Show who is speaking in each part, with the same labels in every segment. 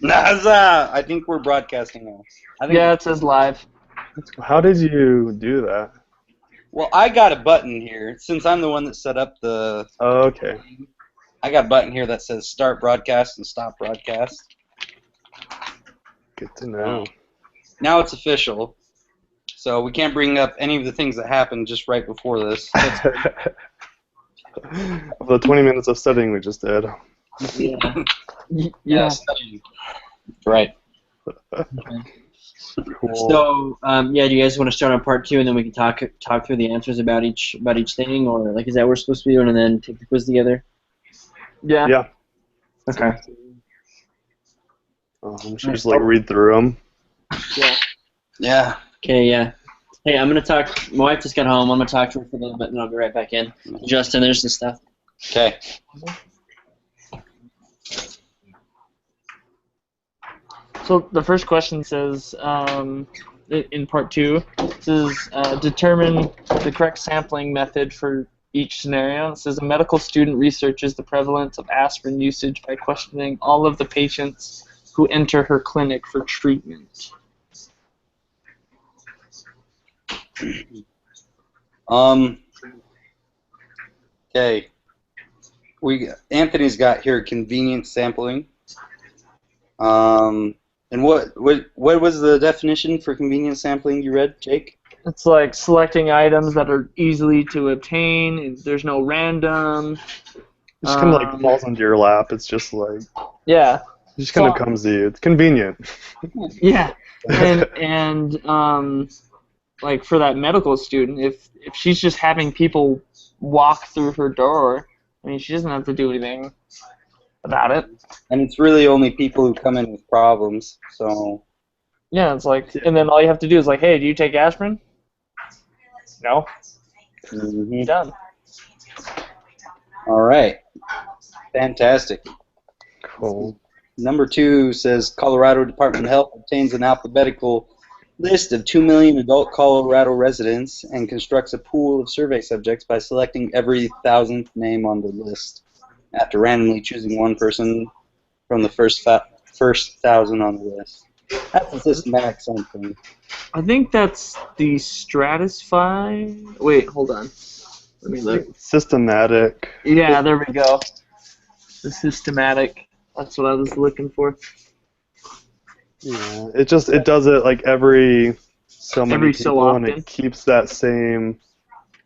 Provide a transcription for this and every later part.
Speaker 1: NASA! I think we're broadcasting now. I think.
Speaker 2: Yeah, it says live.
Speaker 3: How did you do that?
Speaker 1: Well, I got a button here since I'm the one that set up the.
Speaker 3: Oh, okay.
Speaker 1: I got a button here that says start broadcast and stop broadcast.
Speaker 3: Good to know.
Speaker 1: Now it's official. So we can't bring up any of the things that happened just right before this.
Speaker 3: Of the 20 minutes of studying we just did.
Speaker 2: Yeah.
Speaker 1: Yeah. Right.
Speaker 3: Cool.
Speaker 4: So, yeah, do you guys want to start on part 2, and then we can talk through the answers about each thing, or like is that what we're supposed to be doing, and then take the quiz together?
Speaker 2: Yeah.
Speaker 3: Yeah.
Speaker 4: Okay.
Speaker 3: Should we just like read through them?
Speaker 2: Yeah.
Speaker 1: Yeah.
Speaker 4: Okay, yeah. Hey, I'm gonna talk. My wife just got home. I'm gonna talk to her for a little bit, and then I'll be right back in. Justin, there's the stuff.
Speaker 1: Okay.
Speaker 2: So the first question says, in part 2, it says determine the correct sampling method for each scenario. It says a medical student researches the prevalence of aspirin usage by questioning all of the patients who enter her clinic for treatment.
Speaker 1: Okay. Anthony's got here convenient sampling. And what was the definition for convenient sampling you read, Jake?
Speaker 2: It's like selecting items that are easily to obtain, and there's no random.
Speaker 3: It just kind of like falls into your lap. It's just like
Speaker 2: Yeah.
Speaker 3: it just kind of comes to you. It's convenient.
Speaker 2: Yeah. And like for that medical student, if she's just having people walk through her door, I mean, she doesn't have to do anything about it.
Speaker 1: And it's really only people who come in with problems, so...
Speaker 2: Yeah, it's like, and then all you have to do is like, hey, do you take aspirin? No.
Speaker 1: Mm-hmm.
Speaker 2: Done.
Speaker 1: All right. Fantastic.
Speaker 3: Cool.
Speaker 1: Number 2 says Colorado Department of Health obtains an alphabetical list of 2 million adult Colorado residents and constructs a pool of survey subjects by selecting every 1,000th name on the list after randomly choosing one person from the first 1,000 on the list. That's a systematic sampling.
Speaker 2: I think that's the stratified. Wait, hold on. Let me look.
Speaker 3: Systematic.
Speaker 2: Yeah, there we go. The systematic. That's what I was looking for.
Speaker 3: Yeah, it does it like every so many
Speaker 2: Every
Speaker 3: people,
Speaker 2: so often.
Speaker 3: and it keeps that same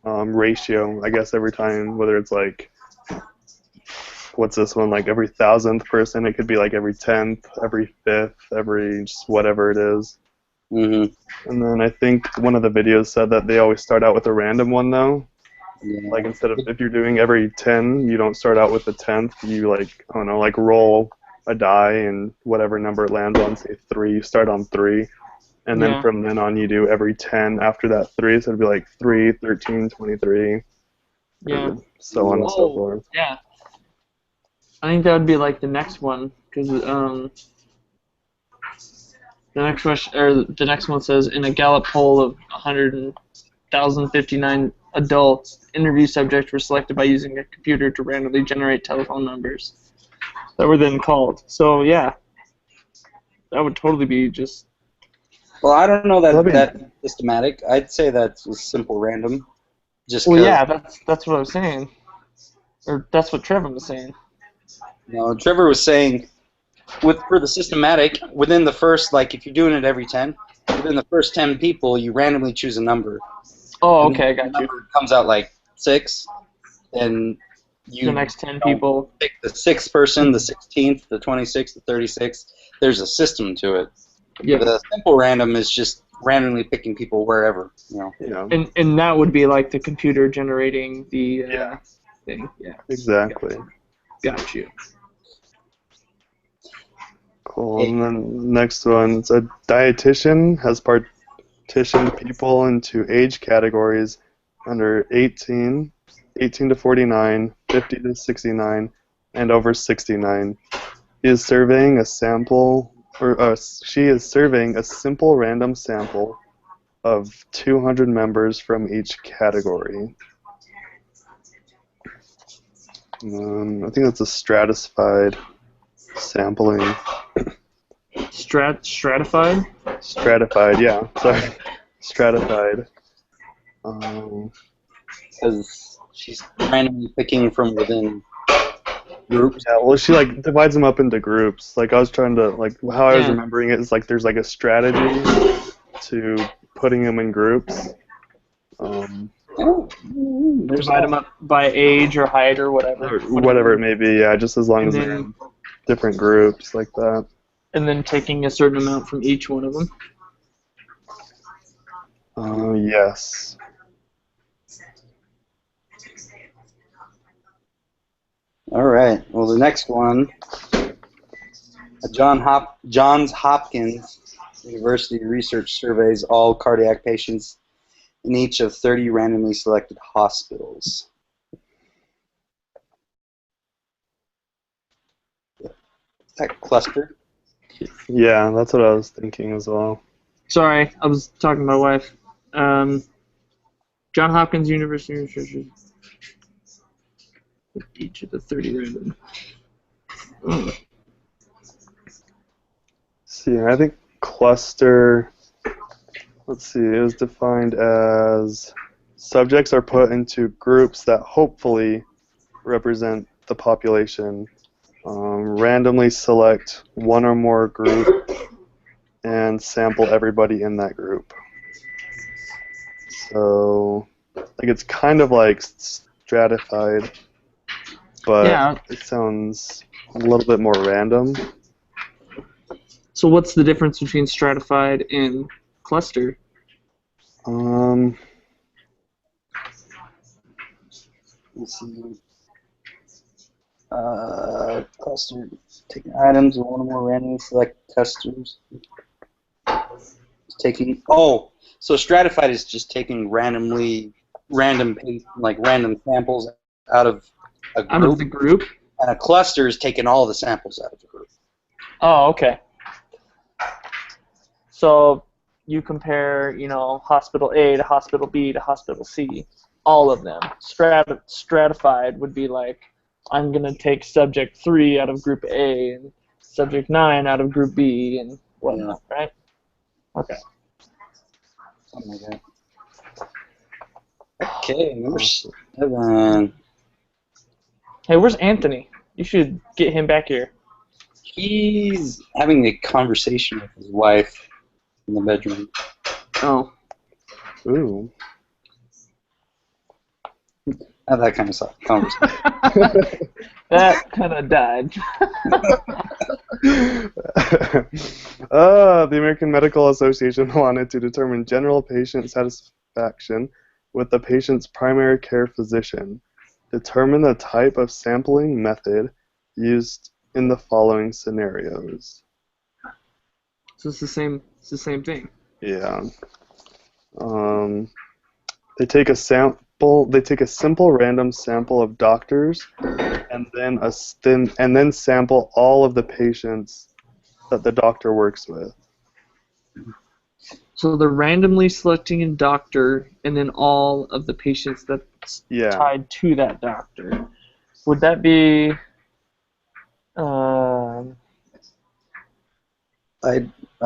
Speaker 3: ratio, I guess, every time. Whether it's like, what's this one? Like every 1,000th person, it could be like every 10th, every 5th, every just whatever it is.
Speaker 1: Mm-hmm.
Speaker 3: And then I think one of the videos said that they always start out with a random one though.
Speaker 1: Yeah.
Speaker 3: Like instead of if you're doing every 10, you don't start out with the 10th. You like I don't know, like roll a die and whatever number it lands on, say 3, you start on 3. And then
Speaker 2: Yeah.
Speaker 3: from then on you do every 10 after that 3, so it'd be like 3, 13, 23,
Speaker 2: Yeah.
Speaker 3: so on and so
Speaker 2: Whoa.
Speaker 3: forth.
Speaker 2: Yeah. I think that would be like the next one, because the next question, or the next one says, in a Gallup poll of 100,059 adults, interview subjects were selected by using a computer to randomly generate telephone numbers that were then called. So yeah, that would totally be just.
Speaker 1: Well, I don't know
Speaker 3: That'd be-
Speaker 1: that's systematic. I'd say that's a simple random. Just
Speaker 2: Well,
Speaker 1: 'cause,
Speaker 2: yeah, that's what I was saying, or that's what Trevor was saying.
Speaker 1: No, Trevor was saying, for the systematic, within the first, like if you're doing it every 10, within the first 10 people, you randomly choose a number.
Speaker 2: Oh,
Speaker 1: And
Speaker 2: okay, I
Speaker 1: the
Speaker 2: got you.
Speaker 1: number comes out like 6, and you
Speaker 2: The next 10 people.
Speaker 1: pick the 6th person, the 16th, the 26th, the 36th. There's a system to it.
Speaker 2: Yeah.
Speaker 1: The simple random is just randomly picking people wherever, you know.
Speaker 3: Yeah,
Speaker 2: And that would be like the computer generating the
Speaker 3: Yeah.
Speaker 2: thing. Yeah.
Speaker 3: exactly.
Speaker 2: Got you.
Speaker 3: Cool. And then next one, it's a dietitian has partitioned people into age categories under 18, 18 to 49, 50 to 69, and over 69. She is surveying a sample, she is surveying a simple random sample of 200 members from each category. I think that's a stratified sampling.
Speaker 2: Stratified?
Speaker 3: Stratified, yeah. Sorry. Stratified.
Speaker 1: Because she's randomly picking from within groups.
Speaker 3: Yeah, well, she like divides them up into groups. Like I was trying to how I was
Speaker 2: Yeah.
Speaker 3: remembering it is like there's like a strategy to putting them in groups.
Speaker 1: There's
Speaker 2: Divide them up by age or height or whatever.
Speaker 3: Or whatever it may be, yeah, just as long
Speaker 2: And
Speaker 3: as they're
Speaker 2: then-
Speaker 3: in different groups like that.
Speaker 2: And then taking a certain amount from each one of them.
Speaker 3: Yes.
Speaker 1: All right. Well, the next one, Johns Hopkins University research surveys all cardiac patients in each of 30 randomly selected hospitals. Is that cluster?
Speaker 3: Yeah, that's what I was thinking as well.
Speaker 2: Sorry, I was talking to my wife. John Hopkins University researchers. Each of the 30 random.
Speaker 3: See, I think cluster, let's see, it was defined as subjects are put into groups that hopefully represent the population. Randomly select one or more group and sample everybody in that group. So, like it's kind of like stratified, but
Speaker 2: Yeah.
Speaker 3: it sounds a little bit more random.
Speaker 2: So what's the difference between stratified and cluster?
Speaker 1: Let's see. Cluster, taking items, one or more randomly select testers. So stratified is just taking random samples out of a group,
Speaker 2: Out of the group?
Speaker 1: and a cluster is taking all the samples out of the group.
Speaker 2: Oh, okay. So you compare, hospital A to hospital B to hospital C, all of them. Stratified would be like, I'm going to take subject 3 out of group A and subject 9 out of group B and whatnot, right? Okay.
Speaker 1: Something like that. Okay, number 7.
Speaker 2: Hey, where's Anthony? You should get him back here.
Speaker 1: He's having a conversation with his wife in the bedroom.
Speaker 2: Oh.
Speaker 3: Ooh.
Speaker 1: Not that kind of conversation.
Speaker 2: That kind of died.
Speaker 3: The American Medical Association wanted to determine general patient satisfaction with the patient's primary care physician. Determine the type of sampling method used in the following scenarios.
Speaker 2: So it's the same thing.
Speaker 3: Yeah. They take a sample. They take a simple random sample of doctors, and then sample all of the patients that the doctor works with.
Speaker 2: So they're randomly selecting a doctor and then all of the patients that's tied to that doctor. Would that be
Speaker 1: I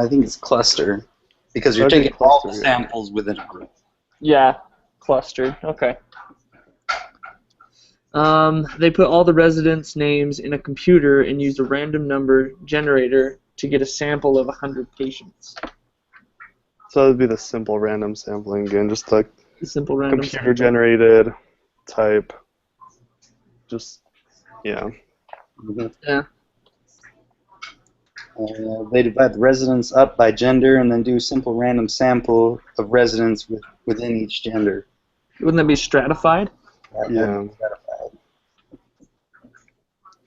Speaker 1: think it's cluster because you're
Speaker 3: That'd be
Speaker 1: taking all the
Speaker 3: cluster,
Speaker 1: samples within a group.
Speaker 2: Yeah, clustered. Okay. They put all the residents' names in a computer and used a random number generator to get a sample of 100 patients.
Speaker 3: So that would be the simple random sampling again, just like
Speaker 2: The simple random
Speaker 3: computer generated type. Just yeah.
Speaker 2: Yeah.
Speaker 1: They divide the residents up by gender and then do a simple random sample of residents within each gender.
Speaker 2: Wouldn't that be stratified?
Speaker 3: Yeah.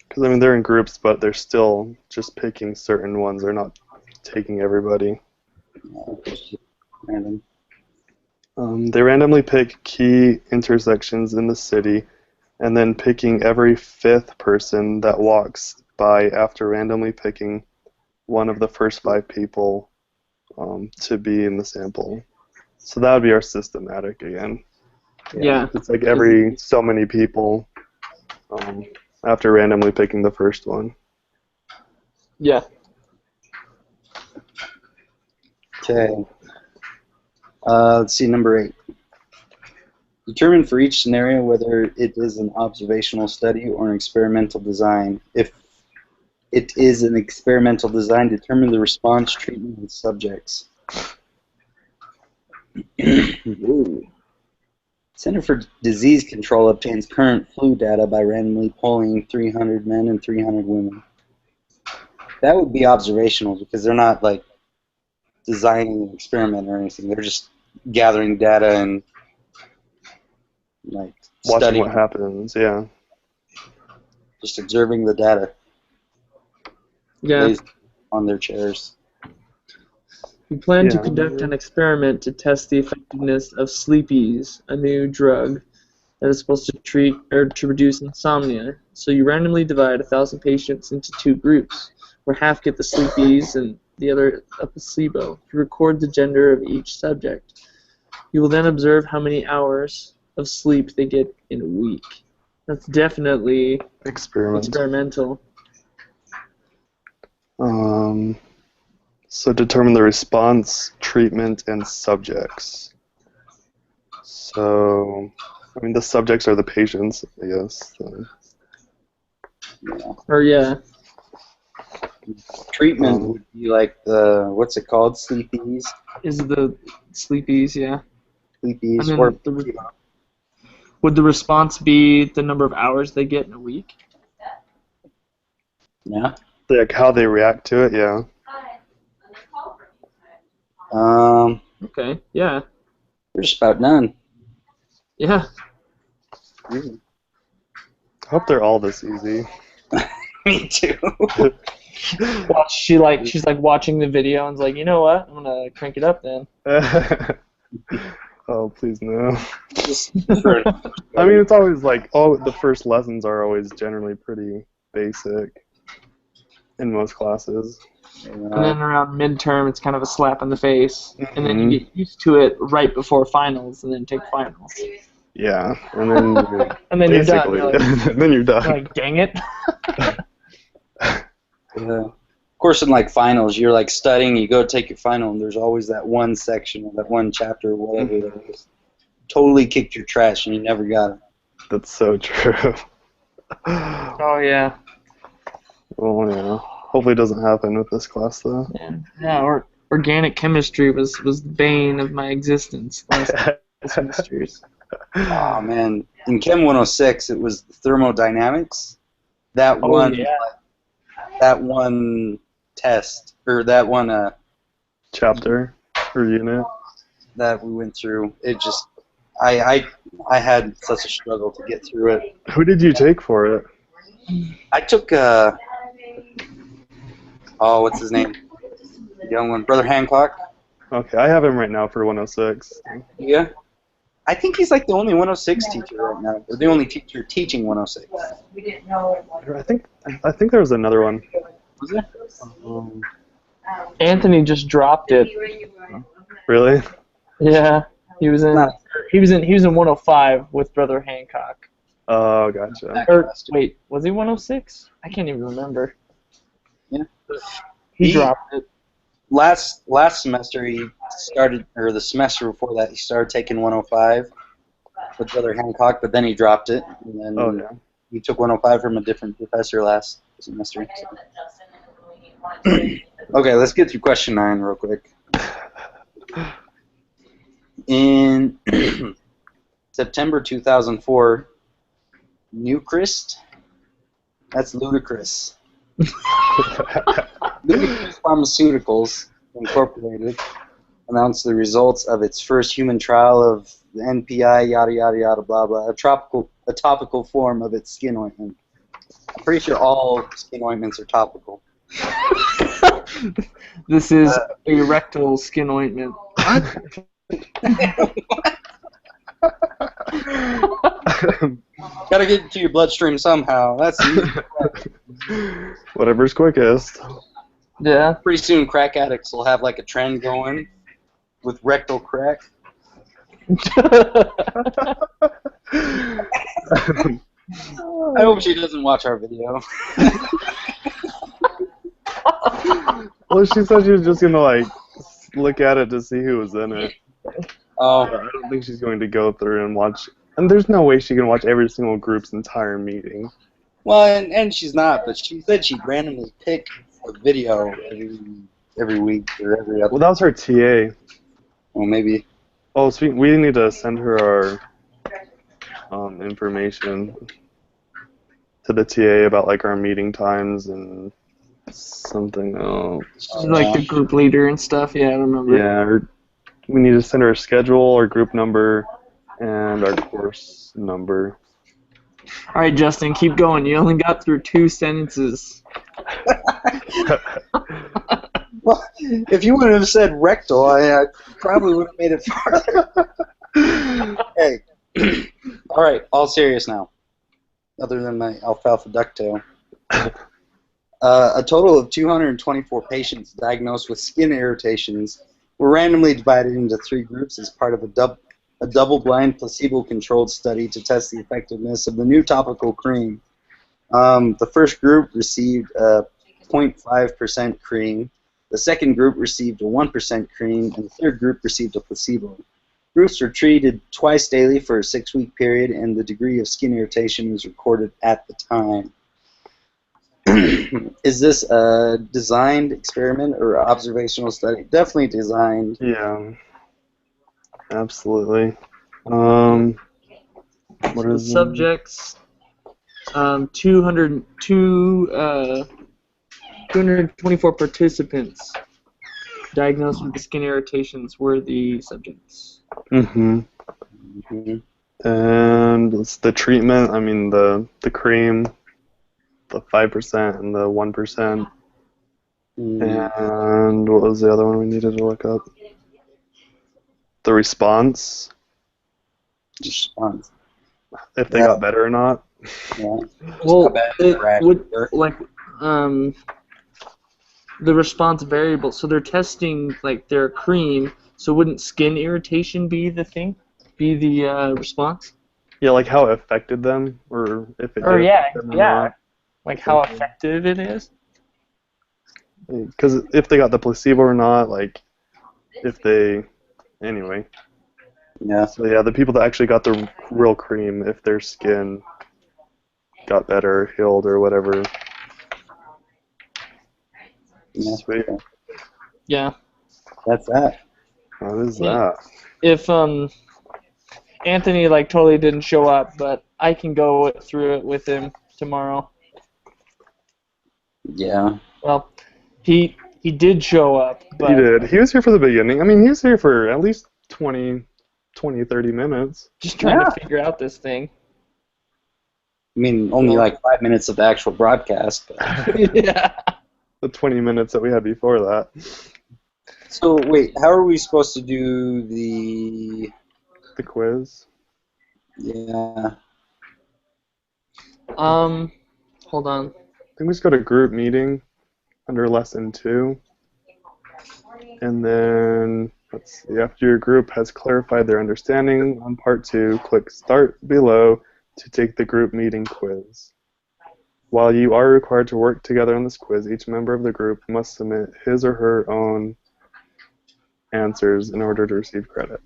Speaker 3: Because I mean they're in groups, but they're still just picking certain ones. They're not taking everybody.
Speaker 1: Random.
Speaker 3: They randomly pick key intersections in the city, and then picking every 5th person that walks by after randomly picking one of the first 5 people to be in the sample. So that would be our systematic again.
Speaker 2: Yeah.
Speaker 3: It's like every so many people after randomly picking the first one.
Speaker 2: Yeah.
Speaker 1: Okay. Let's see, number 8. Determine for each scenario whether it is an observational study or an experimental design. If it is an experimental design, determine the response, treatment, and subjects. Ooh. Center for Disease Control obtains current flu data by randomly polling 300 men and 300 women. That would be observational because they're not like designing an experiment or anything. They're just gathering data and like
Speaker 3: Watching
Speaker 1: studying,
Speaker 3: what happens, yeah.
Speaker 1: just observing the data
Speaker 2: Yeah.
Speaker 1: based on their chairs.
Speaker 2: We plan to
Speaker 3: Yeah.
Speaker 2: conduct an experiment to test the effectiveness of Sleepies, a new drug that is supposed to treat or to reduce insomnia. So you randomly divide 1,000 patients into 2 groups, where half get the Sleepies and the other a placebo. You record the gender of each subject. You will then observe how many hours of sleep they get in a week. That's definitely
Speaker 3: Experiment.
Speaker 2: experimental.
Speaker 3: So determine the response, treatment, and subjects. So, I mean, the subjects are the patients, I guess. So.
Speaker 1: Yeah.
Speaker 2: Or yeah,
Speaker 1: Treatment would be like the, what's it called? Sleepies?
Speaker 2: is the Sleepies, yeah.
Speaker 1: Sleepies.
Speaker 2: And then
Speaker 1: Or,
Speaker 2: would the response be the number of hours they get in a week?
Speaker 1: yeah.
Speaker 3: Like how they react to it, yeah.
Speaker 2: Okay, yeah.
Speaker 1: We're just about done.
Speaker 2: Yeah.
Speaker 1: Really.
Speaker 3: I hope they're all this easy.
Speaker 1: Me too.
Speaker 2: She's like watching the video and's like, you know what? I'm gonna crank it up then.
Speaker 3: Oh, please no.
Speaker 1: Just for,
Speaker 3: I mean, it's always like, the first lessons are always generally pretty basic in most classes.
Speaker 2: And then around midterm, it's kind of a slap in the face, and then you
Speaker 3: Mhm.
Speaker 2: get used to it right before finals, and then take finals,
Speaker 3: Yeah, and then
Speaker 2: and then you're done. You're like,
Speaker 3: then you're done.
Speaker 2: you're like, dang it.
Speaker 1: Of course, in like finals, you're like studying, you go take your final, and there's always that one section or that one chapter or whatever that is totally kicked your trash and you never got it.
Speaker 3: That's so true.
Speaker 2: Oh yeah.
Speaker 3: Well, yeah. Hopefully it doesn't happen with this class, though.
Speaker 2: Yeah. Organic chemistry was the bane of my existence last semesters.
Speaker 1: Oh man, in Chem 106, it was thermodynamics. That one,
Speaker 2: yeah.
Speaker 1: that one test or that one
Speaker 3: Chapter or unit.
Speaker 1: that we went through. It just, I had such a struggle to get through it.
Speaker 3: Who did you take for it?
Speaker 1: I took what's his name? The young one, Brother Hancock.
Speaker 3: Okay, I have him right now for 106.
Speaker 1: Yeah. I think he's like the only 106 teacher right now, or the only teacher teaching 106.
Speaker 3: I think there was another one.
Speaker 1: Was there?
Speaker 2: Anthony just dropped it.
Speaker 3: Really?
Speaker 2: Yeah, he was in 105 with Brother Hancock.
Speaker 3: Oh, gotcha.
Speaker 2: Or wait, was he 106? I can't even remember.
Speaker 1: Yeah.
Speaker 2: He dropped it.
Speaker 1: Last semester he started, or the semester before that he started taking 105 with Brother Hancock, but then he dropped it, and then he took 105 from a different professor last semester. So. Okay, let's get through question 9 real quick. In September 2004, Newcrest, that's ludicrous. Ludicrous Pharmaceuticals Incorporated announced the results of its first human trial of the NPI, yada yada yada, blah blah, a topical form of its skin ointment. I'm pretty sure all skin ointments are topical.
Speaker 2: This is a rectal skin ointment.
Speaker 1: Gotta get it to your bloodstream somehow. That's
Speaker 3: Whatever's quickest.
Speaker 2: Yeah.
Speaker 1: pretty soon. Crack addicts will have like a trend going with rectal crack. I hope she doesn't watch our video.
Speaker 3: Well, she said she was just gonna like look at it to see who was in it.
Speaker 1: Oh,
Speaker 3: I don't think she's going to go through and watch. And there's no way she can watch every single group's entire meeting.
Speaker 1: well, and she's not, but she said she'd randomly pick a video every week or every other.
Speaker 3: Well, that was her TA.
Speaker 1: Well, maybe.
Speaker 3: Oh, sweet. We need to send her our information to the TA about like our meeting times and something else.
Speaker 2: She's like the group leader and stuff. Yeah, I remember.
Speaker 3: Yeah, we need to send her a schedule, our group number, and our course number.
Speaker 2: All right, Justin, keep going. You only got through 2 sentences.
Speaker 1: Well, if you wouldn't have said rectal, I probably would have made it farther. Hey, all right, all serious now. Other than my alfalfa ducktail. A total of 224 patients diagnosed with skin irritations were randomly divided into 3 groups as part of a double-blind placebo-controlled study to test the effectiveness of the new topical cream. The first group received a 0.5% cream. The second group received a 1% cream, and the third group received a placebo. Groups were treated twice daily for a 6-week period, and the degree of skin irritation was recorded at the time. Is this a designed experiment or observational study? Definitely designed.
Speaker 3: Yeah, absolutely. What
Speaker 2: The
Speaker 3: is
Speaker 2: subjects, 224 participants diagnosed with skin irritations were the subjects.
Speaker 3: Mm-hmm. And it's the treatment. I mean, the cream, the 5% and the 1%. And what was the other one we needed to look up? The response.
Speaker 1: Response.
Speaker 3: If they got better or not.
Speaker 1: Yeah.
Speaker 2: Well, it would, like, the response variable. So they're testing like their cream. So wouldn't skin irritation be the thing? Be the response?
Speaker 3: Yeah, like how it affected them, or if it.
Speaker 2: Or
Speaker 3: did
Speaker 2: yeah,
Speaker 3: affect them or
Speaker 2: yeah.
Speaker 3: not.
Speaker 2: Like how effective it is.
Speaker 3: Because if they got the placebo or not, like if they. Anyway.
Speaker 1: Yeah.
Speaker 3: So yeah, the people that actually got the real cream, if their skin got better, healed, or whatever.
Speaker 1: Yeah.
Speaker 3: Sweet.
Speaker 2: Yeah.
Speaker 1: That's that.
Speaker 3: What is
Speaker 2: Yeah.
Speaker 3: that?
Speaker 2: If Anthony like totally didn't show up, but I can go through it with him tomorrow.
Speaker 1: Yeah.
Speaker 2: Well, he did show up, but
Speaker 3: He did. He was here for the beginning. I mean, he was here for at least 20, 30 minutes.
Speaker 2: just trying to figure out this thing.
Speaker 1: I mean, only like 5 minutes of the actual broadcast. But.
Speaker 2: Yeah.
Speaker 3: The 20 minutes that we had before that.
Speaker 1: So wait, how are we supposed to do the
Speaker 3: quiz?
Speaker 1: Yeah.
Speaker 2: Hold on.
Speaker 3: I think we just go to group meeting under lesson 2. And then, let's see, after your group has clarified their understanding on part 2, click start below to take the group meeting quiz. While you are required to work together on this quiz, each member of the group must submit his or her own answers in order to receive credit.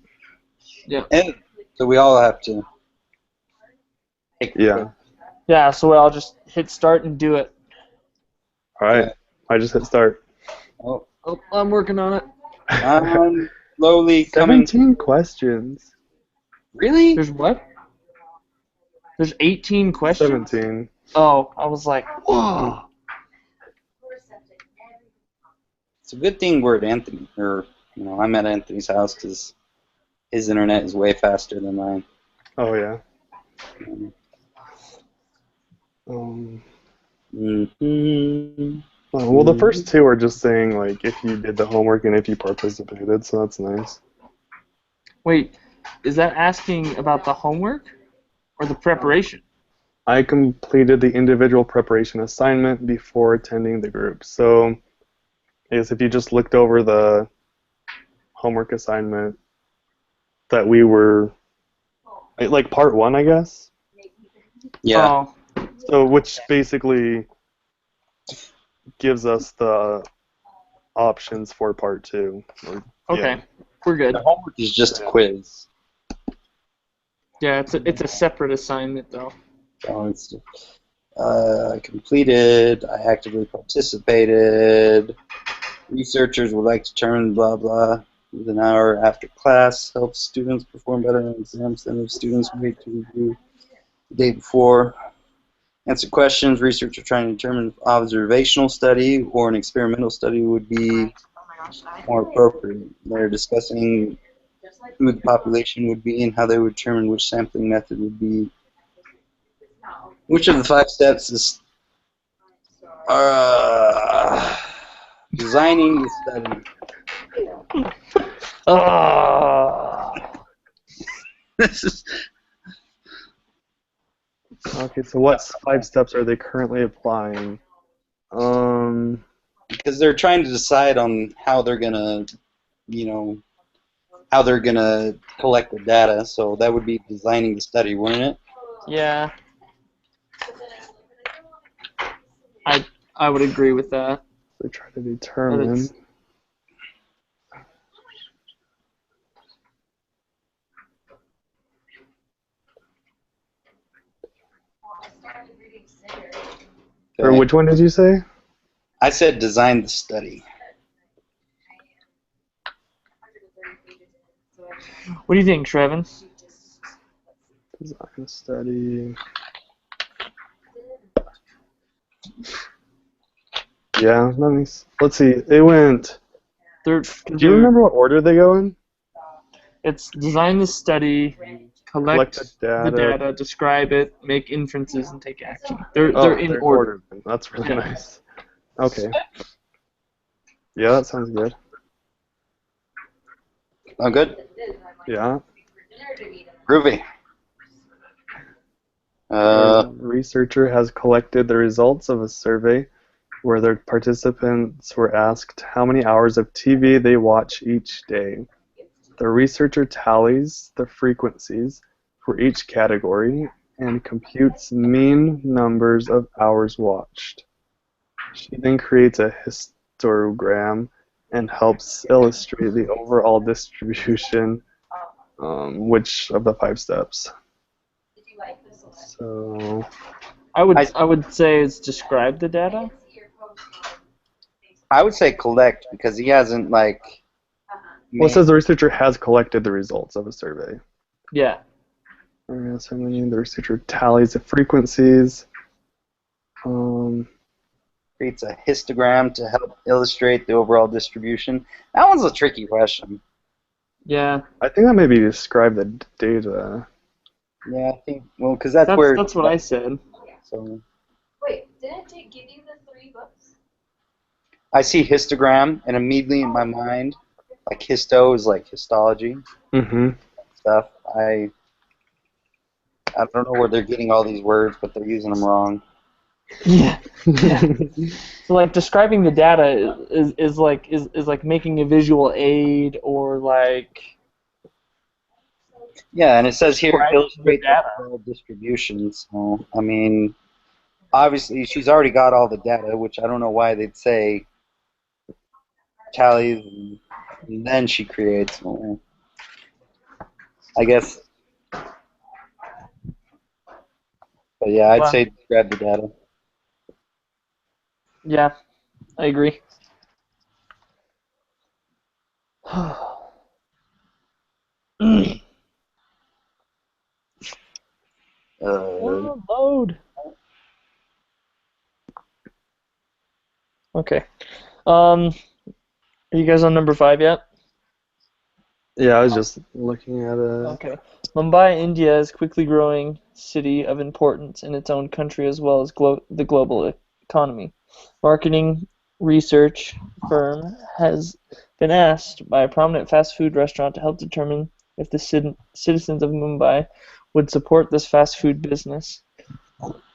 Speaker 2: Yeah.
Speaker 1: And so we all have to take the
Speaker 3: Yeah.
Speaker 1: quiz.
Speaker 2: Yeah, so I'll just hit start and do it.
Speaker 3: All right. I just hit start.
Speaker 1: Oh,
Speaker 2: Oh, I'm working on it.
Speaker 1: I'm slowly coming.
Speaker 3: 17 questions.
Speaker 1: Really?
Speaker 2: There's what? There's 18 questions?
Speaker 3: 17.
Speaker 2: Oh, I was like, whoa.
Speaker 1: It's a good thing we're at Anthony, or I'm at Anthony's house because his internet is way faster than mine.
Speaker 3: Oh, yeah.
Speaker 1: Mm-hmm.
Speaker 3: Well, the first 2 are just saying, like, if you did the homework and if you participated, so that's nice.
Speaker 2: Wait, is that asking about the homework or the preparation?
Speaker 3: I completed the individual preparation assignment before attending the group. So, I guess if you just looked over the homework assignment that we were, like part 1, I guess?
Speaker 1: Yeah.
Speaker 2: Oh,
Speaker 3: So, which basically gives us the options for part 2.
Speaker 2: Okay, we're good.
Speaker 1: The homework is just a quiz.
Speaker 2: Yeah, it's a separate assignment though.
Speaker 1: So it's completed. I actively participated. Researchers would like to determine blah blah. With an hour after class, helps students perform better on exams than if students wait to review the day before. Answer questions. Researchers trying to determine if observational study or an experimental study would be more appropriate. They're discussing who the population would be and how they would determine which sampling method would be. Which of the 5 steps is designing the study? This is
Speaker 3: Okay, so what 5 steps are they currently applying?
Speaker 1: because they're trying to decide on how they're gonna, how they're gonna collect the data. So that would be designing the study, wouldn't it?
Speaker 2: Yeah. I would agree with that.
Speaker 3: They try to determine.
Speaker 2: it's-
Speaker 3: Or
Speaker 1: Okay.
Speaker 3: which one did you say?
Speaker 1: I said design the study.
Speaker 2: What do you think, Trevin?
Speaker 3: Design study. Yeah, let's see. They went. Do you remember what order they go in?
Speaker 2: It's design the study, collect
Speaker 3: the
Speaker 2: the data, describe it, make inferences, and take action. They're in order.
Speaker 3: That's really
Speaker 2: Yeah.
Speaker 3: nice. Okay. Yeah, that sounds good.
Speaker 1: Oh, good.
Speaker 3: Yeah.
Speaker 1: Groovy.
Speaker 3: A researcher has collected the results of a survey where their participants were asked how many hours of TV they watch each day. The researcher tallies the frequencies for each category and computes mean numbers of hours watched. She then creates a histogram and helps illustrate the overall distribution, which of the 5 steps. So
Speaker 2: I would say it's describe the data.
Speaker 1: I would say collect because he hasn't
Speaker 3: well, it says the researcher has collected the results of a survey.
Speaker 2: Yeah.
Speaker 3: So the researcher tallies the frequencies.
Speaker 1: Creates a histogram to help illustrate the overall distribution. That one's a tricky question.
Speaker 2: Yeah.
Speaker 3: I think that maybe describe the data.
Speaker 1: Yeah, I think because that's where
Speaker 2: that's what I said.
Speaker 1: So
Speaker 5: Wait, didn't it give you the 3 books?
Speaker 1: I see histogram, and immediately in my mind, like histo is like histology stuff. I don't know where they're getting all these words, but they're using them wrong.
Speaker 2: Yeah. So like describing the data is like making a visual aid or like.
Speaker 1: Yeah, and it says here
Speaker 2: Describe
Speaker 1: illustrate
Speaker 2: the data.
Speaker 1: the overall distribution. So I mean, obviously she's already got all the data, which I don't know why they'd say tallies and then she creates. Well, I guess. But yeah, I'd say describe the data.
Speaker 2: Yeah, I agree. Load. Okay. Are you guys on number 5 yet?
Speaker 3: Yeah, I was just looking at it.
Speaker 2: Okay. Mumbai, India is a quickly growing city of importance in its own country as well as the global economy. Marketing research firm has been asked by a prominent fast food restaurant to help determine if the citizens of Mumbai would support this fast food business.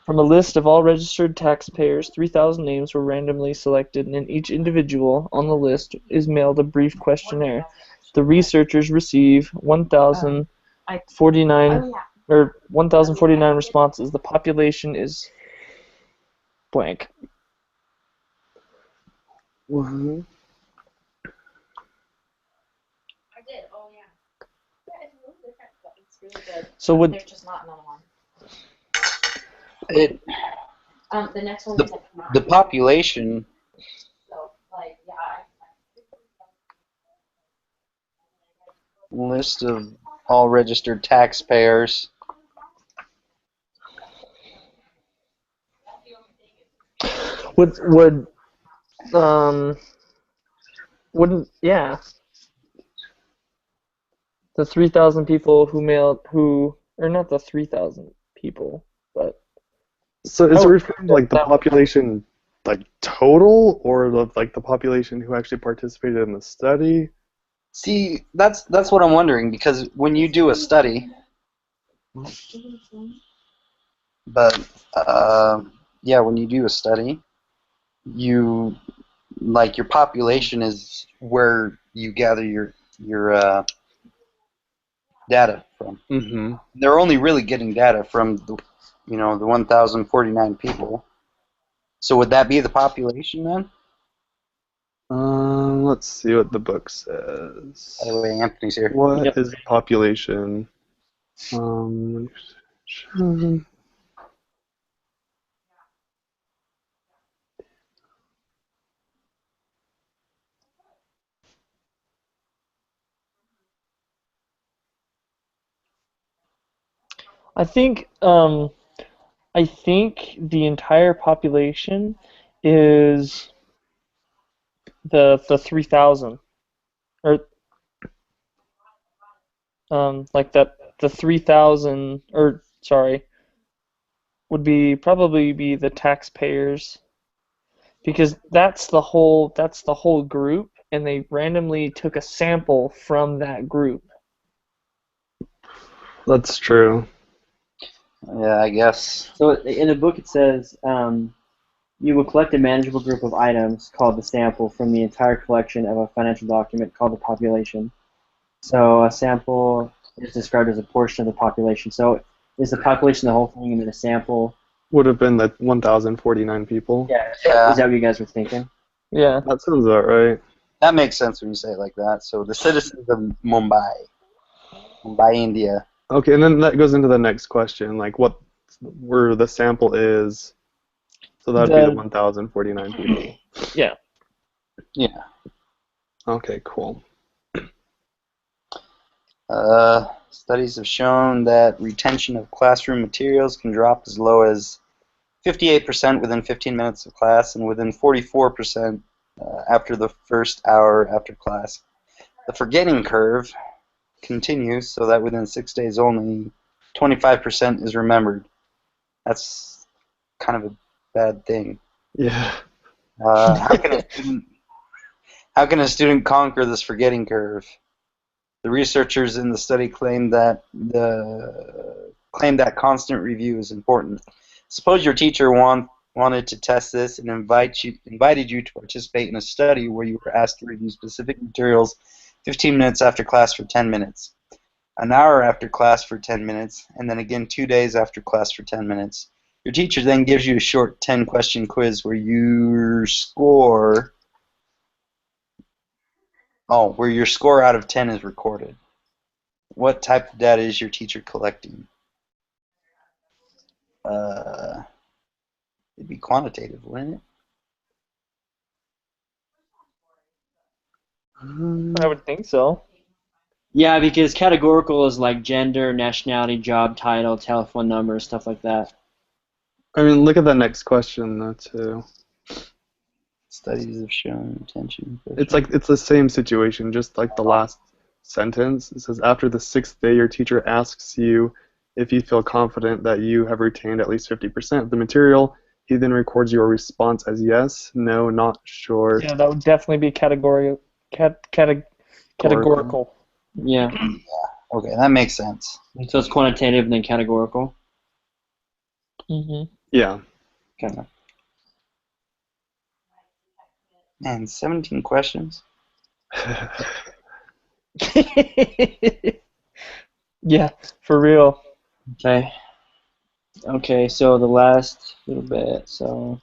Speaker 2: From a list of all registered taxpayers, 3,000 names were randomly selected, and each individual on the list is mailed a brief questionnaire. The researchers receive 1,049 responses. The population is blank.
Speaker 5: It's really good.
Speaker 2: So would
Speaker 5: There's just not another one.
Speaker 1: It,
Speaker 5: The next one
Speaker 1: The-
Speaker 5: is like
Speaker 1: the population,
Speaker 5: so like yeah.
Speaker 1: list of all registered taxpayers.
Speaker 2: would wouldn't the 3,000 people or not the 3,000 people, but
Speaker 3: So is it
Speaker 2: Oh,
Speaker 3: referring to like the
Speaker 2: that-
Speaker 3: population like total or like the population who actually participated in the study?
Speaker 1: See, that's what I'm wondering, because when you do a study, but yeah, when you do a study, you like your population is where you gather your data from.
Speaker 3: Mm-hmm.
Speaker 1: They're only really getting data from the 1,049 people. So would that be the population then?
Speaker 3: Let's see what the book says.
Speaker 1: By the way, Anthony's here.
Speaker 3: What
Speaker 2: Yep.
Speaker 3: is the population?
Speaker 2: I think the entire population is the 3,000, or like that the 3,000, or sorry, would probably be the taxpayers, because that's the whole group, and they randomly took a sample from that group.
Speaker 3: That's true.
Speaker 1: Yeah, I guess.
Speaker 4: So in the book it says, you will collect a manageable group of items called the sample from the entire collection of a financial document called the population. So a sample is described as a portion of the population. So is the population the whole thing, and then a sample?
Speaker 3: Would have been like 1,049 people.
Speaker 4: Yeah.
Speaker 1: Yeah.
Speaker 4: Is that what you guys were thinking?
Speaker 2: Yeah.
Speaker 3: That sounds about right.
Speaker 1: That makes sense when you say it like that. So the citizens of Mumbai, India.
Speaker 3: Okay, and then that goes into the next question, like where the sample is. So that'd be the 1,049 people.
Speaker 2: Yeah.
Speaker 1: Yeah.
Speaker 3: Okay, cool.
Speaker 1: Studies have shown that retention of classroom materials can drop as low as 58% within 15 minutes of class and within 44% after the first hour after class. The forgetting curve continues so that within 6 days only 25% is remembered. That's kind of a bad thing.
Speaker 3: Yeah.
Speaker 1: How can a student conquer this forgetting curve? The researchers in the study claim that constant review is important. Suppose your teacher wanted to test this and invited you to participate in a study where you were asked to review specific materials 15 minutes after class for 10 minutes, an hour after class for 10 minutes, and then again 2 days after class for 10 minutes. Your teacher then gives you a short 10-question quiz where your score out of 10 is recorded. What type of data is your teacher collecting? It'd be quantitative, wouldn't it?
Speaker 2: I would think so.
Speaker 4: Yeah, because categorical is like gender, nationality, job title, telephone number, stuff like that.
Speaker 3: I mean, look at the next question, though, too.
Speaker 1: Studies have shown retention.
Speaker 3: It's the same situation, just like the last sentence. It says, after the 6th day, your teacher asks you if you feel confident that you have retained at least 50% of the material. He then records your response as yes, no, not sure.
Speaker 2: Yeah, that would definitely be categorical.
Speaker 4: Yeah.
Speaker 1: Okay, that makes sense.
Speaker 4: So it's quantitative and then categorical.
Speaker 2: Mm-hmm.
Speaker 3: Yeah.
Speaker 4: Okay.
Speaker 1: Man, 17 questions?
Speaker 2: Yeah, for real.
Speaker 4: Okay. Okay, so the last little bit. So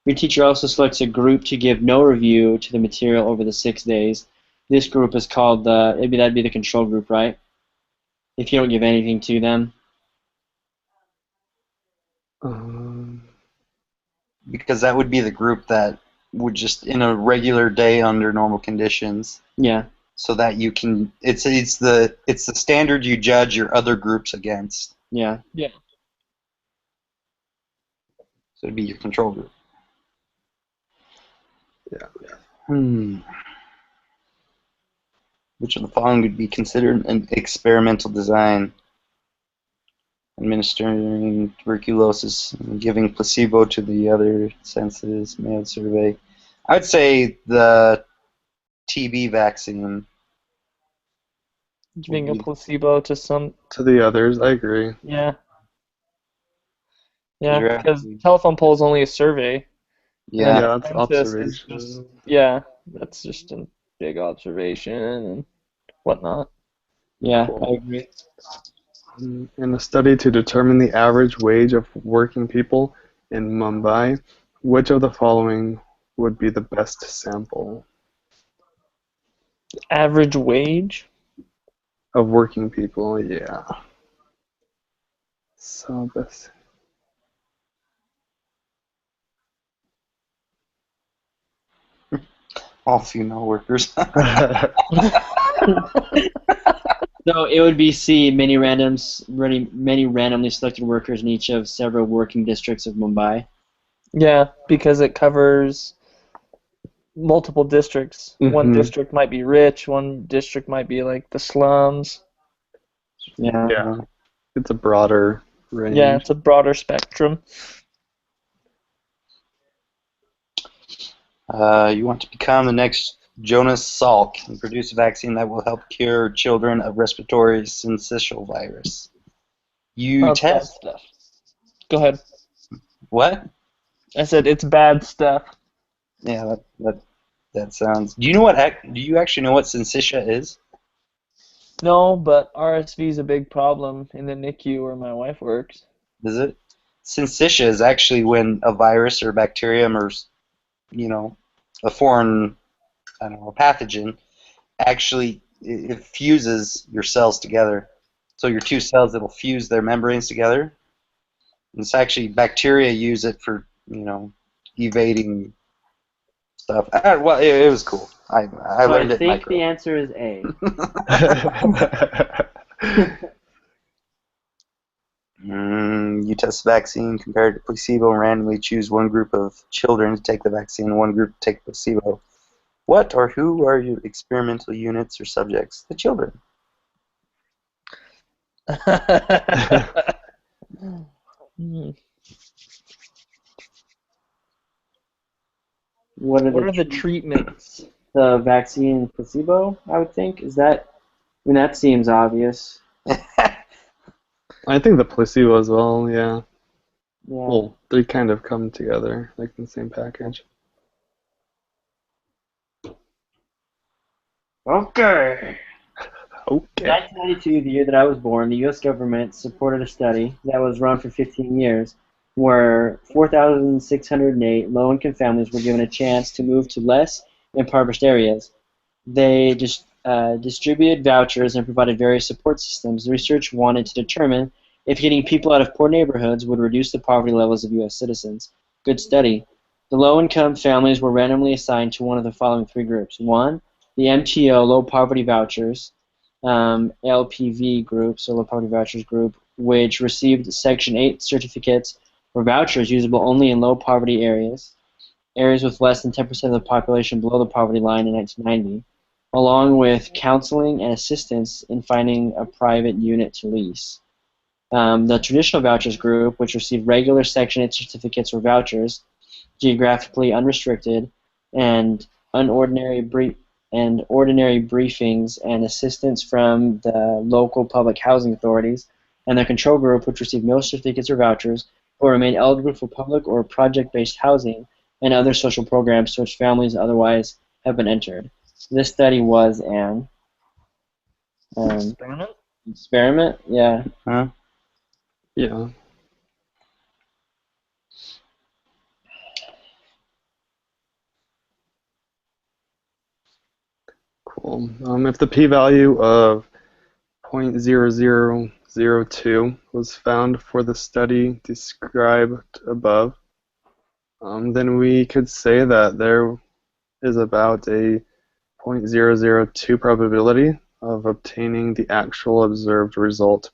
Speaker 4: your teacher also selects a group to give no review to the material over the 6 days. This group is called that'd be the control group, right? if you don't give anything to them?
Speaker 1: Because that would be the group that would just in a regular day under normal conditions.
Speaker 4: Yeah.
Speaker 1: So that you can, it's the standard you judge your other groups against.
Speaker 4: Yeah.
Speaker 2: Yeah.
Speaker 1: So it'd be your control group.
Speaker 3: Yeah.
Speaker 1: Which of the following would be considered an experimental design? Administering tuberculosis and giving placebo to the other senses, mailed survey. I'd say the TB vaccine.
Speaker 2: Giving a placebo to some.
Speaker 3: To the others, I agree.
Speaker 2: Yeah.
Speaker 1: You're
Speaker 2: Yeah, because
Speaker 1: actually-
Speaker 2: telephone poll is only a survey.
Speaker 1: Yeah.
Speaker 3: Yeah, that's
Speaker 2: Census is
Speaker 3: observation.
Speaker 2: just, yeah, that's just a big observation and whatnot.
Speaker 4: Yeah,
Speaker 3: Cool.
Speaker 4: I agree.
Speaker 3: In a study to determine the average wage of working people in Mumbai, which of the following would be the best sample
Speaker 2: Average wage?
Speaker 3: of working people? Yeah. So this.
Speaker 1: All female workers.
Speaker 4: So it would be C, many randomly selected workers in each of several working districts of Mumbai.
Speaker 2: Yeah, because it covers multiple districts. One
Speaker 3: Mhm.
Speaker 2: district might be rich, one district might be like the slums.
Speaker 4: Yeah.
Speaker 3: Yeah. It's a broader range.
Speaker 2: Yeah, it's a broader spectrum.
Speaker 1: You want to become the next Jonas Salk and produce a vaccine that will help cure children of respiratory syncytial virus. You
Speaker 2: That's bad
Speaker 1: test
Speaker 2: stuff. Go ahead.
Speaker 1: what?
Speaker 2: I said it's bad stuff.
Speaker 1: Yeah, that sounds. Do you know what? Do you actually know what syncytia is?
Speaker 2: No, but RSV is a big problem in the NICU where my wife works.
Speaker 1: Is it? Syncytia is actually when a virus or bacterium or a foreign, I don't know, pathogen actually it fuses your cells together. So your two cells, it'll fuse their membranes together. And it's actually bacteria use it for evading stuff. Well, it was cool. I
Speaker 4: So
Speaker 1: learned
Speaker 4: I
Speaker 1: it.
Speaker 4: think the answer is A.
Speaker 1: You test the vaccine compared to placebo and randomly choose one group of children to take the vaccine and one group to take placebo. What or who are your experimental units or subjects? The children.
Speaker 2: Hmm.
Speaker 4: What are
Speaker 2: What are the
Speaker 4: the
Speaker 2: treatments?
Speaker 4: the vaccine and placebo, I would think? Is that, I mean, that seems obvious.
Speaker 3: I think the placebo as well, yeah.
Speaker 4: Yeah.
Speaker 3: Well, they kind of come together, like in the same package.
Speaker 4: Okay.
Speaker 3: Okay.
Speaker 4: 1992, the year that I was born, the U.S. government supported a study that was run for 15 years where 4,608 low-income families were given a chance to move to less impoverished areas. They just distributed vouchers and provided various support systems. The research wanted to determine if getting people out of poor neighborhoods would reduce the poverty levels of U.S. citizens. Good study. The low-income families were randomly assigned to one of the following three groups. One, the MTO, low poverty vouchers, LPV group, so low poverty vouchers group, which received Section 8 certificates for vouchers usable only in low poverty areas, areas with less than 10% of the population below the poverty line in 1990, along with counseling and assistance in finding a private unit to lease. The traditional vouchers group, which received regular Section 8 certificates or vouchers, geographically unrestricted, and ordinary briefings and assistance from the local public housing authorities, and the control group, which received no certificates or vouchers, but remained eligible for public or project-based housing and other social programs to which families otherwise have been entered. This study was an
Speaker 2: Experiment?
Speaker 4: experiment. Yeah.
Speaker 1: Huh?
Speaker 3: Yeah. Cool. If the p-value of .0002 was found for the study described above, then we could say that there is about a .002 probability of obtaining the actual observed result,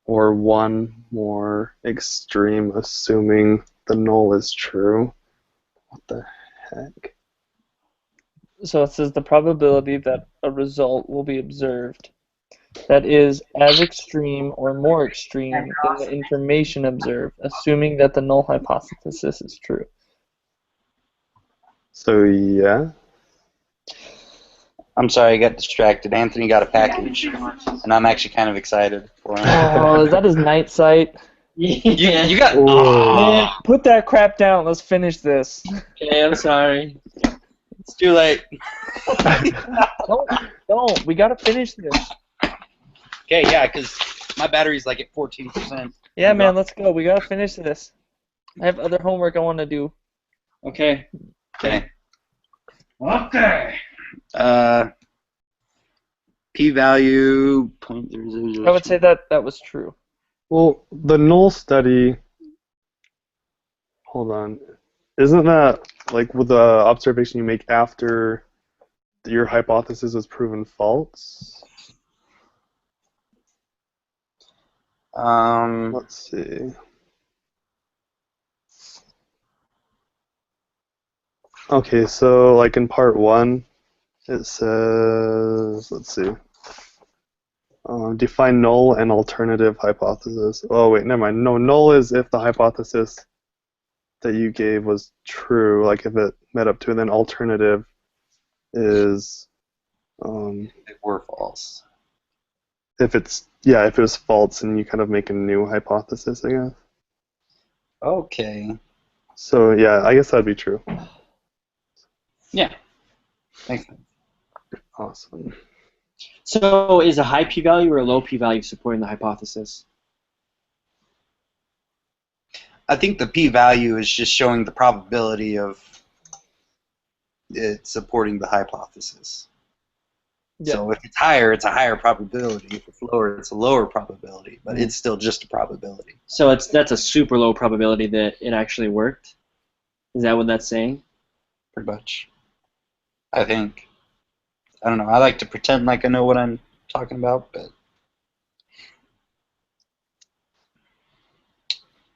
Speaker 3: or one more extreme, assuming the null is true. What the heck?
Speaker 2: So it says the probability that a result will be observed that is as extreme or more extreme than the information observed, assuming that the null hypothesis is true.
Speaker 3: So yeah.
Speaker 1: I'm sorry, I got distracted. Anthony got a package, and I'm actually kind of excited for him.
Speaker 2: Oh, is that his night sight?
Speaker 4: Yeah.
Speaker 1: You got.
Speaker 3: Whoa.
Speaker 2: Man, put that crap down. Let's finish this.
Speaker 4: Okay, I'm sorry.
Speaker 1: It's too late.
Speaker 2: Don't. We gotta finish this.
Speaker 1: Okay, yeah, because my battery's like at 14%.
Speaker 2: Yeah, man, let's go. We gotta finish this. I have other homework I want to do.
Speaker 4: Okay.
Speaker 1: Okay.
Speaker 4: Okay.
Speaker 1: P-value .0002.
Speaker 2: I would say that was true.
Speaker 3: Well, the null study. Hold on. Isn't that like with the observation you make after your hypothesis is proven false? Let's see. Okay, so like in part 1, it says, let's see, define null and alternative hypothesis. Oh wait, never mind. No, null is if the hypothesis that you gave was true, like if it met up to it. Then alternative is
Speaker 1: If we're false.
Speaker 3: if it was false and you kind of make a new hypothesis, I guess.
Speaker 1: Okay.
Speaker 3: So yeah, I guess that'd be true.
Speaker 1: Yeah. Thanks.
Speaker 3: Awesome.
Speaker 4: So is a high p-value or a low p-value supporting the hypothesis?
Speaker 1: I think the p-value is just showing the probability of it supporting the hypothesis.
Speaker 2: Yeah.
Speaker 1: So if it's higher, it's a higher probability. If it's lower, it's a lower probability. But it's still just a probability.
Speaker 4: So that's a super low probability that it actually worked? Is that what that's saying?
Speaker 1: Pretty much. I think. I don't know. I like to pretend like I know what I'm talking about, but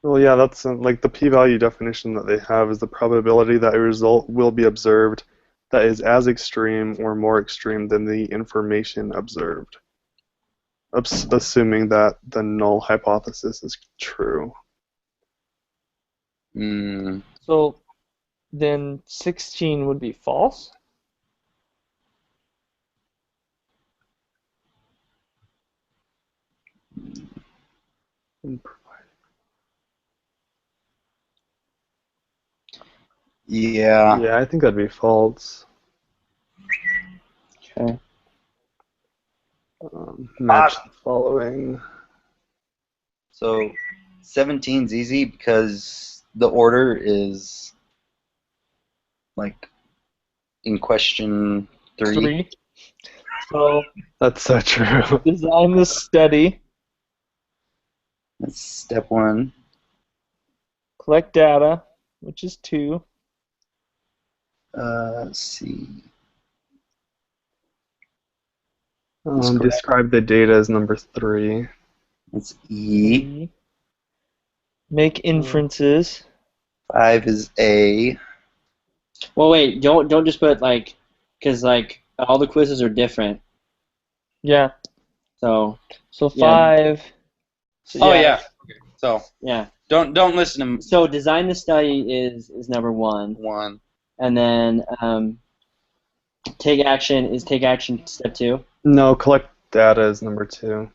Speaker 3: Well, yeah, that's like the p-value definition that they have is the probability that a result will be observed that is as extreme or more extreme than the information observed, assuming that the null hypothesis is true.
Speaker 2: So then 16 would be false?
Speaker 1: yeah.
Speaker 3: Yeah, I think that'd be false.
Speaker 4: Okay.
Speaker 3: Match the following.
Speaker 1: So 17's easy because the order is like in question 3.
Speaker 2: So
Speaker 3: That's so true.
Speaker 2: design the study,
Speaker 1: That's step 1.
Speaker 2: collect data, which is 2.
Speaker 1: Let's see.
Speaker 3: Describe the data as number 3.
Speaker 1: That's E.
Speaker 2: Make inferences.
Speaker 1: 5 is A.
Speaker 4: Well, wait, don't just put like, because like all the quizzes are different.
Speaker 2: Yeah.
Speaker 4: So
Speaker 2: So
Speaker 4: Yeah.
Speaker 2: 5.
Speaker 1: Oh yeah. Okay. So
Speaker 4: yeah.
Speaker 1: don't listen to
Speaker 4: So design the study is number 1,
Speaker 1: 1.
Speaker 4: and then take action step 2.
Speaker 3: No, collect data is number 2.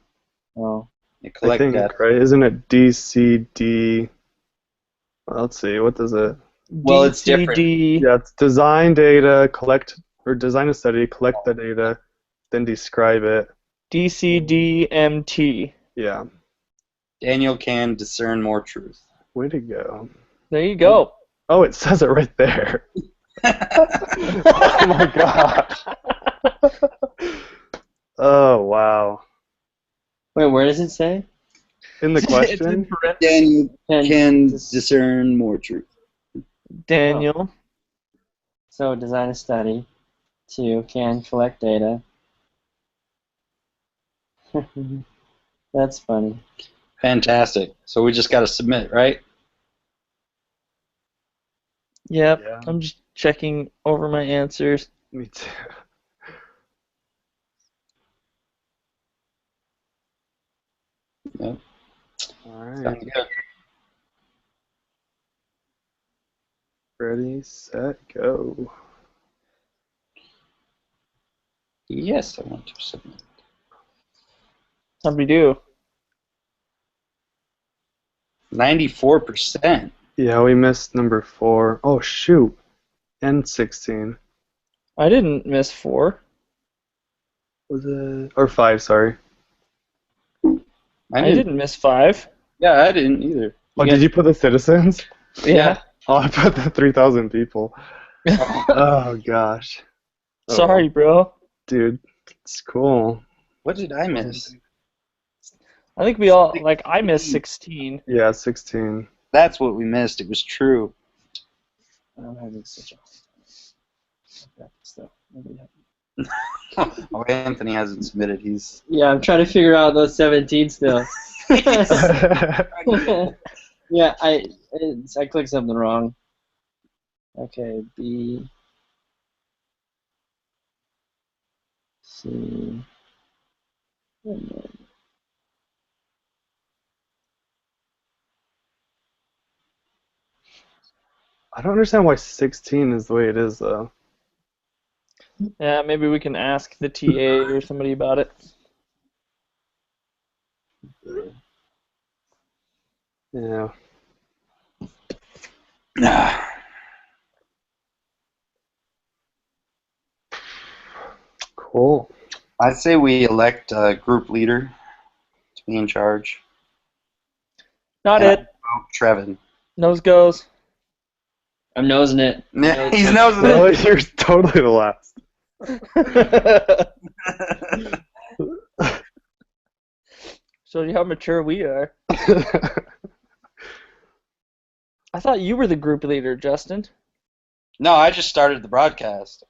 Speaker 4: Oh.
Speaker 1: You
Speaker 3: I
Speaker 1: collect
Speaker 3: think,
Speaker 1: that.
Speaker 3: right? Isn't it DCD? Let's see, what does it?
Speaker 1: Well, it's different.
Speaker 2: DCD.
Speaker 3: Yeah, it's design data, design a study, collect the data, then describe it.
Speaker 2: DCDMT.
Speaker 3: Yeah.
Speaker 1: Daniel can discern more truth.
Speaker 3: Way to go.
Speaker 2: There you go.
Speaker 3: Oh, it says it right there. Oh my god. Oh, wow.
Speaker 4: Wait, where does it say?
Speaker 3: In the
Speaker 2: It's in
Speaker 3: question,
Speaker 2: parentheses.
Speaker 1: Daniel
Speaker 4: Can
Speaker 1: can
Speaker 4: dis-
Speaker 1: discern more truth.
Speaker 2: Daniel.
Speaker 4: So design a study. 2, can collect data. That's funny.
Speaker 1: Fantastic. So we just got to submit, right?
Speaker 2: Yep.
Speaker 3: Yeah.
Speaker 2: I'm just checking over my answers.
Speaker 3: me too.
Speaker 1: Yep.
Speaker 3: All right.
Speaker 1: Sounds good.
Speaker 3: Ready, set, go.
Speaker 1: Yes, I want to submit.
Speaker 2: How'd we do?
Speaker 1: 94%.
Speaker 3: Yeah, we missed number 4. Oh, shoot. And 16.
Speaker 2: I didn't miss 4.
Speaker 3: Was it? Or 5, sorry.
Speaker 2: I didn't miss 5.
Speaker 1: Yeah, I didn't either.
Speaker 3: Oh, did you put the citizens?
Speaker 2: Yeah.
Speaker 3: Oh, I put the 3,000 people. Oh, gosh. Oh,
Speaker 2: Sorry, bro.
Speaker 3: dude, it's cool.
Speaker 1: What did I miss?
Speaker 2: I think we all, like, I missed 16.
Speaker 3: Yeah, 16.
Speaker 1: That's what we missed. It was true.
Speaker 4: I'm having such a hard time. Stuff. Nobody has-
Speaker 1: Oh, Anthony hasn't submitted. He's
Speaker 4: Yeah, I'm trying to figure out those 17 still. Yeah, I clicked something wrong. Okay, B, C, and then
Speaker 3: I don't understand why 16 is the way it is, though.
Speaker 2: Yeah, maybe we can ask the TA or somebody about it.
Speaker 3: Yeah. Cool.
Speaker 1: I'd say we elect a group leader to be in charge.
Speaker 2: Not
Speaker 1: And
Speaker 2: it.
Speaker 1: Oh, Trevin.
Speaker 2: Nose goes.
Speaker 4: I'm nosing it.
Speaker 1: Yeah, he's nosing
Speaker 3: No, you're totally the last.
Speaker 2: Shows you how mature we are. I thought you were the group leader, Justin.
Speaker 1: No, I just started the broadcast.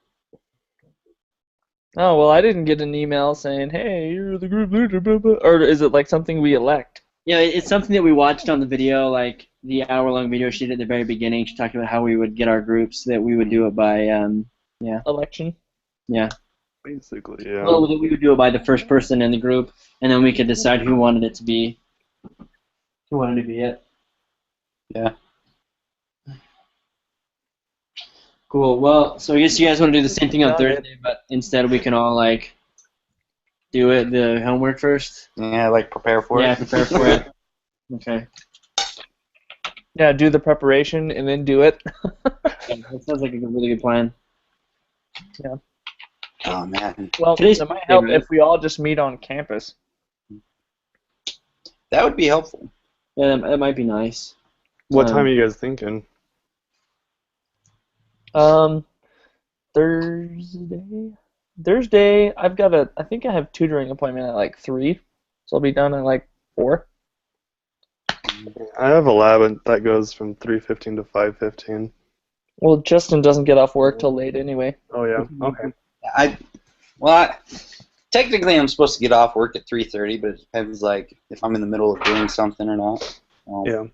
Speaker 2: Oh, well, I didn't get an email saying, hey, you're the group leader, blah, blah. Or is it like something we elect?
Speaker 4: Yeah, it's something that we watched on the video, like the hour-long video she did at the very beginning. She talked about how we would get our groups, that we would do it by,
Speaker 2: Election?
Speaker 4: yeah.
Speaker 3: Basically, yeah.
Speaker 4: Well, that we would do it by the first person in the group, and then we could decide who wanted it to be. Who wanted to be it.
Speaker 1: Yeah.
Speaker 4: Cool. Well, so I guess you guys want to do the same thing on Thursday, but instead we can all, like, do it, the homework first?
Speaker 1: Yeah, like prepare for
Speaker 4: Yeah,
Speaker 1: it.
Speaker 4: prepare for it. Okay.
Speaker 2: Yeah, do the preparation and then do it.
Speaker 4: Yeah, that sounds like a really good plan.
Speaker 1: Oh man,
Speaker 2: Well,
Speaker 4: Today's
Speaker 2: it might help
Speaker 4: Thursday, right?
Speaker 2: if we all just meet on campus.
Speaker 1: that would be helpful.
Speaker 4: Yeah, that might be nice.
Speaker 3: What time are you guys thinking?
Speaker 2: Thursday, I think I have tutoring appointment at like 3, so I'll be done at like 4.
Speaker 3: I have a lab and that goes from 3:15 to 5:15.
Speaker 2: Well, Justin doesn't get off work till late anyway.
Speaker 3: Oh yeah. Okay.
Speaker 1: Technically I'm supposed to get off work at 3:30, but it depends like if I'm in the middle of doing something or not.
Speaker 3: Yeah.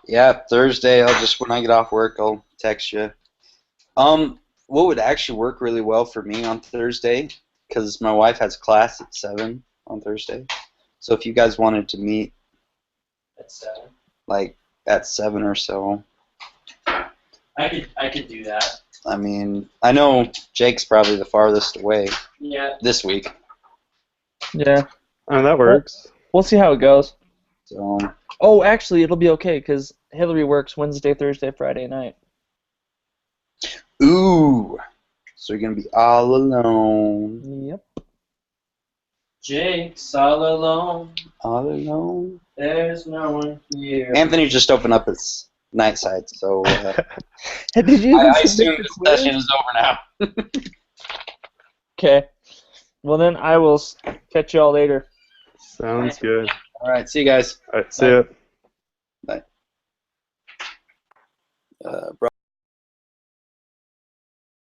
Speaker 1: Yeah, Thursday when I get off work I'll text you. What would actually work really well for me on Thursday, because my wife has class at 7 on Thursday. So if you guys wanted to meet
Speaker 4: At 7.
Speaker 1: like at 7 or so,
Speaker 4: I could do that.
Speaker 1: I mean, I know Jake's probably the farthest away
Speaker 4: Yeah.
Speaker 1: this week,
Speaker 2: Yeah,
Speaker 3: That works.
Speaker 2: we'll see how it goes.
Speaker 1: so
Speaker 2: Oh, actually, it'll be okay because Hillary works Wednesday, Thursday, Friday night.
Speaker 1: ooh, so you're gonna be all alone,
Speaker 2: Yep.
Speaker 4: Jake's all alone.
Speaker 1: all alone.
Speaker 4: There's no one here.
Speaker 1: Anthony just opened up his night site, so
Speaker 2: Did you
Speaker 1: I
Speaker 2: even
Speaker 1: assume
Speaker 2: submit the
Speaker 1: this
Speaker 2: quiz?
Speaker 1: session is over now.
Speaker 2: Okay. Well, then I will catch you all later.
Speaker 3: Sounds good.
Speaker 1: All right, see you guys.
Speaker 3: All right, see ya.
Speaker 1: Bye.